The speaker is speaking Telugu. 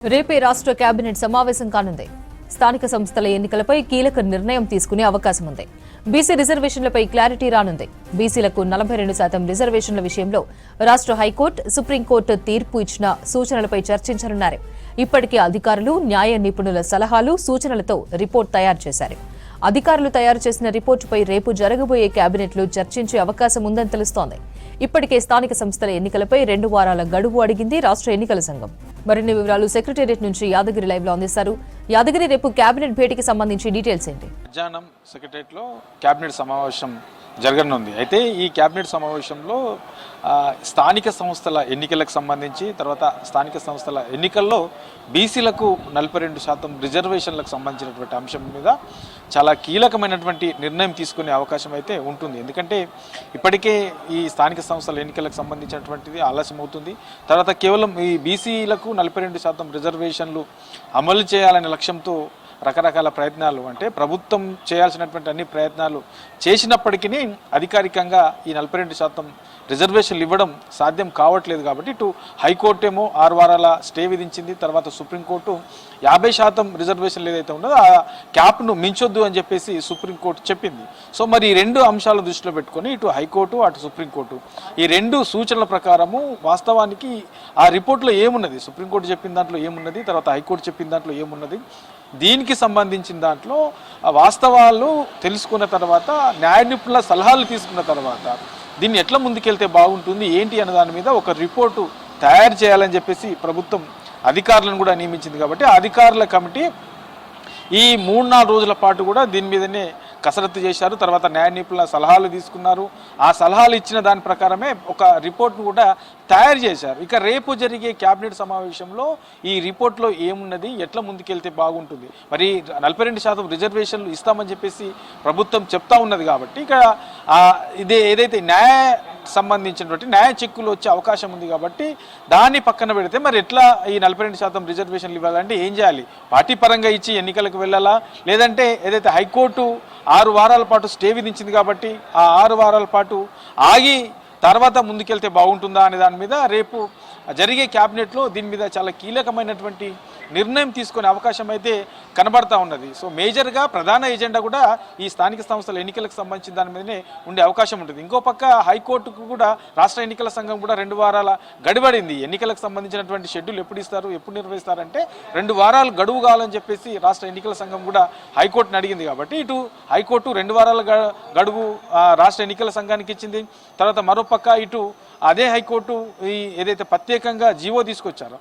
రేపే రాష్ట్ర కేబినెట్ సమావేశం కానుంది. స్థానిక సంస్థల ఎన్నికలపై కీలక నిర్ణయం తీసుకునే అవకాశం ఉంది. బీసీ రిజర్వేషన్లపై క్లారిటీ రానుంది. బీసీలకు 42% రిజర్వేషన్ల విషయంలో రాష్ట్ర హైకోర్టు, సుప్రీంకోర్టు తీర్పు ఇచ్చిన సూచనలపై చర్చించనున్నారు. ఇప్పటికే అధికారులు, న్యాయ నిపుణుల సలహాలు, సూచనలతో రిపోర్ట్ తయారు చేశారు. అధికారులు తయారు చేసిన రిపోర్టుపై రేపు జరగబోయే కేబినెట్లో చర్చించే అవకాశం ఉందని తెలుస్తోంది. ఇప్పటికే స్థానిక సంస్థల ఎన్నికలపై 2 వారాల గడువు అడిగింది రాష్ట్ర ఎన్నికల సంఘం. మరిన్ని వివరాలు సెక్రటేరియట్ నుంచి యాదగిరి లైవ్ లో అందిస్తారు. యాదగిరి, రేపు కేబినెట్ భేటీకి సంబంధించి డీటెయిల్స్ ఏంటి? మధ్యాహ్నం సెక్రటేరియట్ లో కేబినెట్ సమావేశం జరగనుంది. అయితే ఈ కేబినెట్ సమావేశంలో స్థానిక సంస్థల ఎన్నికలకు సంబంధించి, తర్వాత స్థానిక సంస్థల ఎన్నికల్లో బీసీలకు 42% రిజర్వేషన్లకు సంబంధించినటువంటి అంశం మీద చాలా కీలకమైనటువంటి నిర్ణయం తీసుకునే అవకాశం అయితే ఉంటుంది. ఎందుకంటే ఇప్పటికే ఈ స్థానిక సంస్థల ఎన్నికలకు సంబంధించినటువంటిది ఆలస్యం అవుతుంది. తర్వాత కేవలం ఈ బీసీలకు 42% రిజర్వేషన్లు అమలు చేయాలనే లక్ష్యంతో రకరకాల ప్రయత్నాలు, అంటే ప్రభుత్వం చేయాల్సినటువంటి అన్ని ప్రయత్నాలు చేసినప్పటికీ అధికారికంగా ఈ 42% రిజర్వేషన్లు ఇవ్వడం సాధ్యం కావట్లేదు. కాబట్టి ఇటు హైకోర్టు ఏమో 6 వారాల స్టే విధించింది. తర్వాత సుప్రీంకోర్టు 50% రిజర్వేషన్లు ఏదైతే ఉన్నదో ఆ క్యాప్ను మించొద్దు అని చెప్పేసి సుప్రీంకోర్టు చెప్పింది. సో మరి ఈ 2 అంశాలు దృష్టిలో పెట్టుకొని ఇటు హైకోర్టు, అటు సుప్రీంకోర్టు ఈ 2 సూచనల ప్రకారము వాస్తవానికి ఆ రిపోర్ట్లో ఏమున్నది, సుప్రీంకోర్టు చెప్పిన దాంట్లో ఏమున్నది, తర్వాత హైకోర్టు చెప్పిన దాంట్లో ఏమున్నది, దీనికి సంబంధించిన దాంట్లో వాస్తవాలు తెలుసుకున్న తర్వాత, న్యాయ నిపుణుల సలహాలు తీసుకున్న తర్వాత దీన్ని ఎట్లా ముందుకెళ్తే బాగుంటుంది ఏంటి అన్న దాని మీద ఒక రిపోర్టు తయారు చేయాలని చెప్పేసి ప్రభుత్వం అధికారులను కూడా నియమించింది. కాబట్టి ఆ అధికారుల కమిటీ ఈ 3-4 రోజుల పాటు కూడా దీని మీదనే కసరత్తు చేశారు. తర్వాత న్యాయ నిపుణుల సలహాలు తీసుకున్నారు. ఆ సలహాలు ఇచ్చిన దాని ప్రకారమే ఒక రిపోర్ట్ను కూడా తయారు చేశారు. ఇక రేపు జరిగే కేబినెట్ సమావేశంలో ఈ రిపోర్ట్లో ఏమున్నది, ఎట్లా ముందుకెళ్తే బాగుంటుంది, మరి 42% రిజర్వేషన్లు ఇస్తామని చెప్పేసి ప్రభుత్వం చెప్తా ఉన్నది. కాబట్టి ఇక ఏదైతే న్యాయ సంబంధించినటువంటి న్యాయ చెక్కులు వచ్చే అవకాశం ఉంది. కాబట్టి దాన్ని పక్కన పెడితే మరి ఎట్లా ఈ 42% రిజర్వేషన్లు ఇవ్వాలంటే ఏం చేయాలి? పార్టీ పరంగా ఇచ్చి ఎన్నికలకు వెళ్ళాలా, లేదంటే ఏదైతే హైకోర్టు 6 వారాల పాటు స్టే విధించింది కాబట్టి ఆ 6 వారాల పాటు ఆగి తర్వాత ముందుకెళ్తే బాగుంటుందా అనే దాని మీద రేపు జరిగే క్యాబినెట్లో దీని మీద చాలా కీలకమైనటువంటి నిర్ణయం తీసుకునే అవకాశం అయితే కనబడతా ఉన్నది. సో మేజర్గా ప్రధాన ఎజెండా కూడా ఈ స్థానిక సంస్థల ఎన్నికలకు సంబంధించిన దాని మీదనే ఉండే అవకాశం ఉంటుంది. ఇంకో పక్క హైకోర్టుకు కూడా రాష్ట్ర ఎన్నికల సంఘం కూడా 2 వారాల గడువడింది. ఎన్నికలకు సంబంధించినటువంటి షెడ్యూల్ ఎప్పుడు ఇస్తారు, ఎప్పుడు నిర్వహిస్తారంటే 2 వారాలు గడువు కావాలని చెప్పేసి రాష్ట్ర ఎన్నికల సంఘం కూడా హైకోర్టుని అడిగింది. కాబట్టి ఇటు హైకోర్టు 2 వారాల గడువు రాష్ట్ర ఎన్నికల సంఘానికి ఇచ్చింది. తర్వాత మరోపక్క ఇటు అదే హైకోర్టు ఏదైతే ప్రత్యేకంగా జీవో తీసుకొచ్చారో